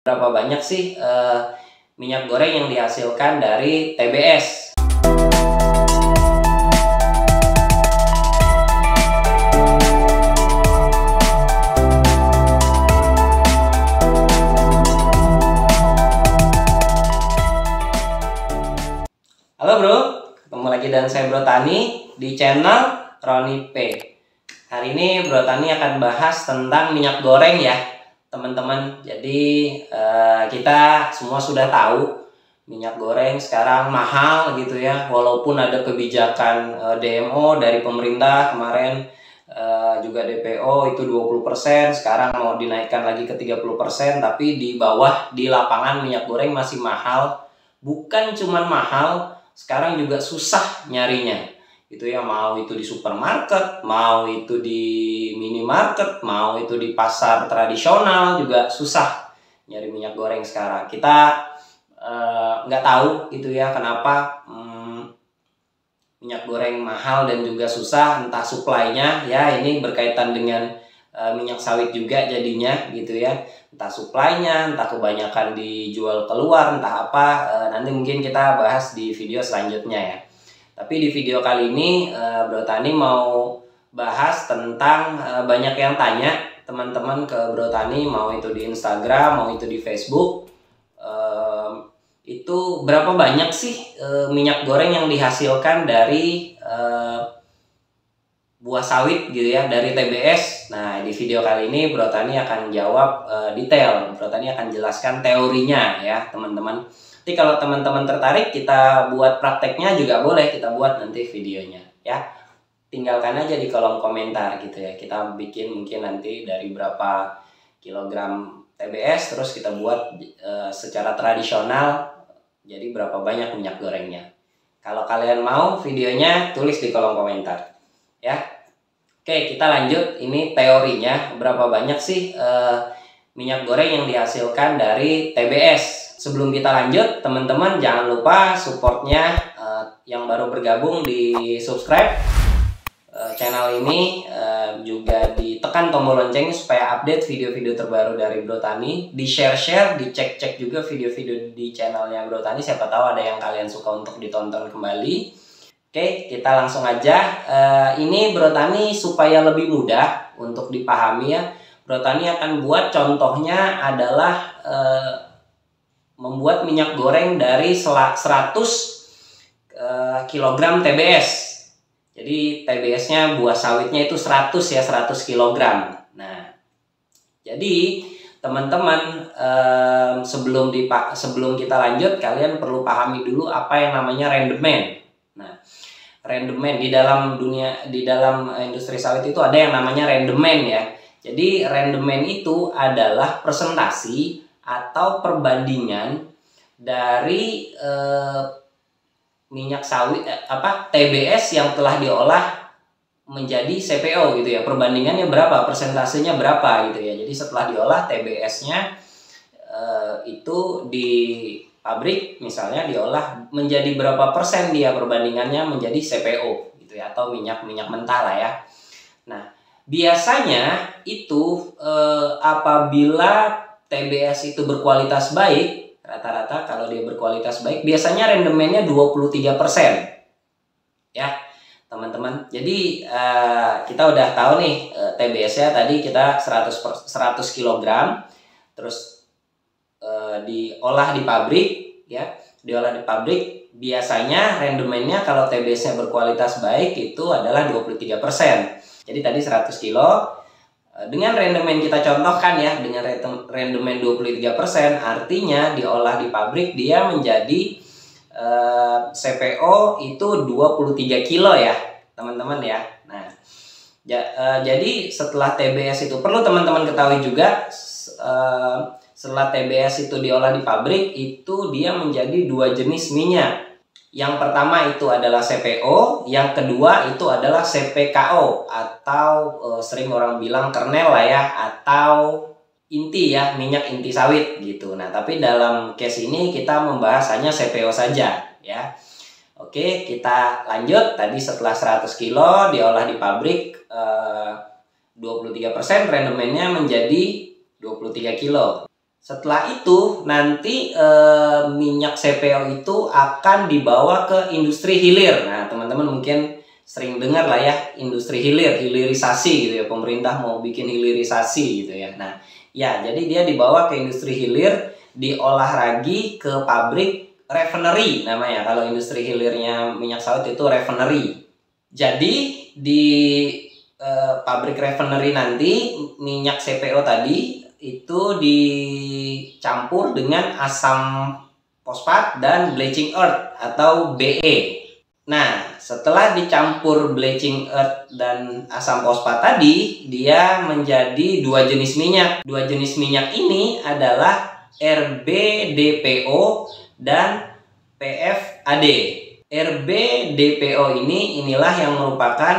Berapa banyak sih minyak goreng yang dihasilkan dari TBS? Halo bro, ketemu lagi dengan saya Bro Tani di channel Roni P. Hari ini Bro Tani akan bahas tentang minyak goreng ya teman-teman. Jadi kita semua sudah tahu minyak goreng sekarang mahal gitu ya. Walaupun ada kebijakan DMO dari pemerintah kemarin, juga DPO itu 20%, sekarang mau dinaikkan lagi ke 30%, tapi di bawah di lapangan minyak goreng masih mahal. Bukan cuman mahal, sekarang juga susah nyarinya gitu ya, mau itu di supermarket, mau itu di minimarket, mau itu di pasar tradisional juga susah nyari minyak goreng sekarang. Kita nggak tahu itu ya kenapa minyak goreng mahal dan juga susah, entah supply-nya ya, ini berkaitan dengan minyak sawit juga jadinya gitu ya, entah supply-nya, entah kebanyakan dijual keluar, entah apa, nanti mungkin kita bahas di video selanjutnya ya. Tapi di video kali ini Bro Tani mau bahas tentang banyak yang tanya teman-teman ke Bro Tani, mau itu di Instagram, mau itu di Facebook, itu berapa banyak sih minyak goreng yang dihasilkan dari buah sawit gitu ya, dari TBS. Nah, di video kali ini Bro Tani akan jawab detail. Bro Tani akan jelaskan teorinya ya teman-teman. Nanti kalau teman-teman tertarik, kita buat prakteknya juga boleh, kita buat nanti videonya ya. Tinggalkan aja di kolom komentar gitu ya. Kita bikin mungkin nanti dari berapa kilogram TBS, terus kita buat secara tradisional, jadi berapa banyak minyak gorengnya. Kalau kalian mau videonya, tulis di kolom komentar ya. Oke, kita lanjut. Ini teorinya, berapa banyak sih minyak goreng yang dihasilkan dari TBS. Sebelum kita lanjut, teman-teman jangan lupa supportnya, yang baru bergabung di subscribe channel ini, juga ditekan tombol lonceng supaya update video-video terbaru dari Bro Tani. Di share-share, dicek-cek juga video-video di channelnya Bro Tani, siapa tahu ada yang kalian suka untuk ditonton kembali. Oke, kita langsung aja. Ini Bro Tani supaya lebih mudah untuk dipahami ya, Bro Tani akan buat contohnya adalah membuat minyak goreng dari 100 kg TBS. Jadi TBS-nya, buah sawitnya itu 100 ya, 100 kg. Nah, jadi teman-teman, sebelum kita lanjut, kalian perlu pahami dulu apa yang namanya rendemen. Nah, rendemen di dalam industri sawit itu ada yang namanya rendemen ya. Jadi rendemen itu adalah presentasi atau perbandingan dari minyak sawit TBS yang telah diolah menjadi CPO gitu ya. Perbandingannya berapa, persentasenya berapa gitu ya. Jadi setelah diolah TBS-nya itu di pabrik misalnya diolah menjadi berapa persen dia perbandingannya menjadi CPO gitu ya, atau minyak mentah lah ya. Nah, biasanya itu apabila TBS itu berkualitas baik, rata-rata kalau dia berkualitas baik, biasanya rendemennya 23% ya teman-teman. Jadi kita udah tahu nih, TBS-nya tadi kita 100 kg, terus diolah di pabrik ya, diolah di pabrik, biasanya rendemennya kalau TBS-nya berkualitas baik itu adalah 23%. Jadi tadi 100 kilo dengan rendemen kita contohkan ya, dengan rendemen 23%, artinya diolah di pabrik dia menjadi CPO itu 23 kilo ya teman-teman ya. Nah, jadi setelah TBS itu perlu teman-teman ketahui juga, setelah TBS itu diolah di pabrik itu dia menjadi dua jenis minyak. Yang pertama itu adalah CPO, yang kedua itu adalah CPKO, atau sering orang bilang kernel lah ya, atau inti ya, minyak inti sawit gitu. Nah, tapi dalam case ini kita membahas hanya CPO saja ya. Oke, kita lanjut. Tadi setelah 100 kilo diolah di pabrik, 23% rendemennya menjadi 23 kilo. Setelah itu nanti minyak CPO itu akan dibawa ke industri hilir. Nah, teman-teman mungkin sering dengar lah ya, industri hilir, hilirisasi gitu ya. Pemerintah mau bikin hilirisasi gitu ya. Nah, ya jadi dia dibawa ke industri hilir, diolah lagi ke pabrik refinery namanya. Kalau industri hilirnya minyak sawit itu refinery. Jadi di pabrik refinery nanti minyak CPO tadi itu dicampur dengan asam fosfat dan bleaching earth atau BE. Nah, setelah dicampur bleaching earth dan asam fosfat tadi, dia menjadi dua jenis minyak. Dua jenis minyak ini adalah RBDPO dan PFAD. RBDPO inilah yang merupakan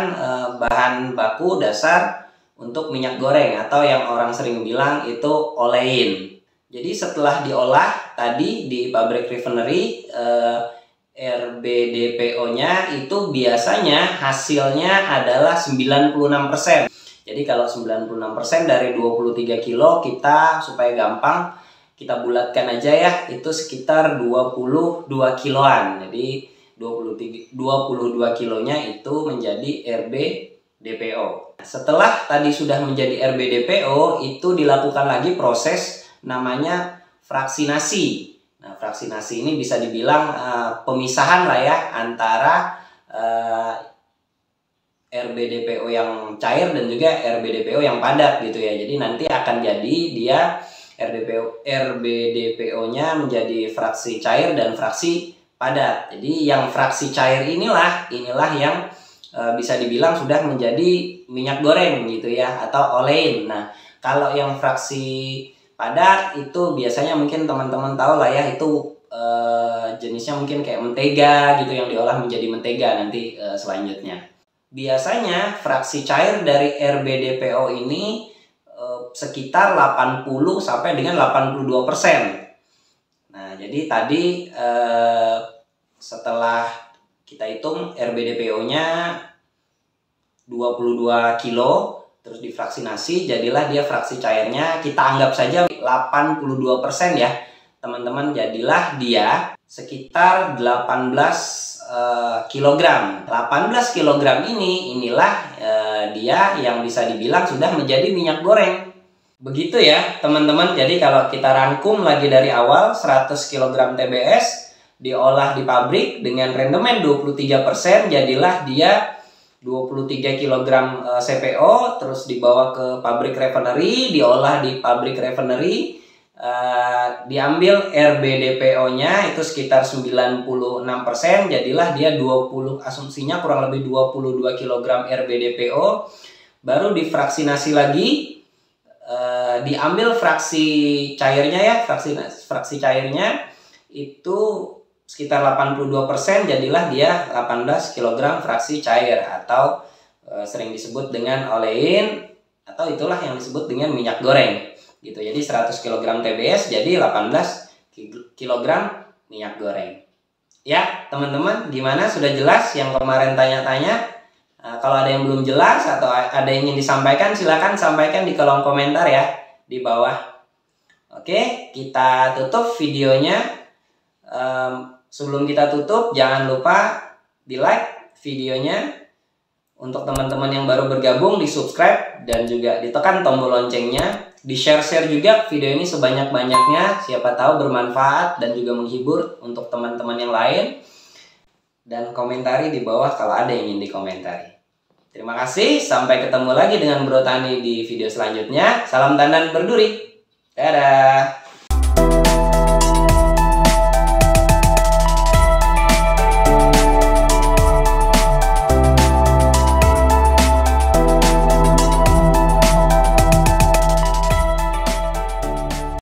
bahan baku dasar untuk minyak goreng atau yang orang sering bilang itu olein. Jadi setelah diolah tadi di pabrik refinery, RBDPO-nya itu biasanya hasilnya adalah 96%. Jadi kalau 96% dari 23 kilo, kita supaya gampang kita bulatkan aja ya, itu sekitar 22 kiloan. Jadi 22 kilonya itu menjadi RBDPO. Setelah tadi sudah menjadi RBDPO, itu dilakukan lagi proses namanya fraksinasi. Nah, fraksinasi ini bisa dibilang pemisahan lah ya antara RBDPO yang cair dan juga RBDPO yang padat gitu ya. Jadi nanti akan jadi dia RBDPO-nya menjadi fraksi cair dan fraksi padat. Jadi yang fraksi cair inilah yang bisa dibilang sudah menjadi minyak goreng gitu ya, atau olein. Nah, kalau yang fraksi padat itu biasanya mungkin teman-teman tahu lah ya, itu jenisnya mungkin kayak mentega gitu yang diolah menjadi mentega nanti selanjutnya. Biasanya fraksi cair dari RBDPO ini sekitar 80 sampai dengan 82%. Nah, jadi tadi setelah kita hitung RBDPO-nya 22 kilo, terus difraksinasi, jadilah dia fraksi cairnya, kita anggap saja 82% ya, teman-teman. Jadilah dia sekitar 18 kilogram. 18 kilogram inilah dia yang bisa dibilang sudah menjadi minyak goreng. Begitu ya, teman-teman. Jadi kalau kita rangkum lagi dari awal, 100 kg TBS diolah di pabrik dengan rendemen 23%, jadilah dia 23 kg CPO, terus dibawa ke pabrik refinery, diolah di pabrik refinery, diambil RBDPO-nya itu sekitar 96%, jadilah dia 20, asumsinya kurang lebih 22 kg RBDPO, baru difraksinasi lagi, diambil fraksi cairnya ya, fraksi cairnya itu sekitar 82%, jadilah dia 18 kg fraksi cair atau sering disebut dengan olein, atau itulah yang disebut dengan minyak goreng gitu. Jadi 100 kg TBS jadi 18 kg minyak goreng. Ya, teman-teman, gimana? Sudah jelas yang kemarin tanya-tanya? Kalau ada yang belum jelas atau ada yang ingin disampaikan, silakan sampaikan di kolom komentar ya di bawah. Oke, kita tutup videonya. Sebelum kita tutup, jangan lupa di like videonya. Untuk teman-teman yang baru bergabung, di subscribe dan juga ditekan tombol loncengnya. Di share juga video ini sebanyak-banyaknya, siapa tahu bermanfaat dan juga menghibur untuk teman-teman yang lain. Dan komentari di bawah kalau ada yang ingin dikomentari. Terima kasih, sampai ketemu lagi dengan Bro Tani di video selanjutnya. Salam tandan berduri. Dadah.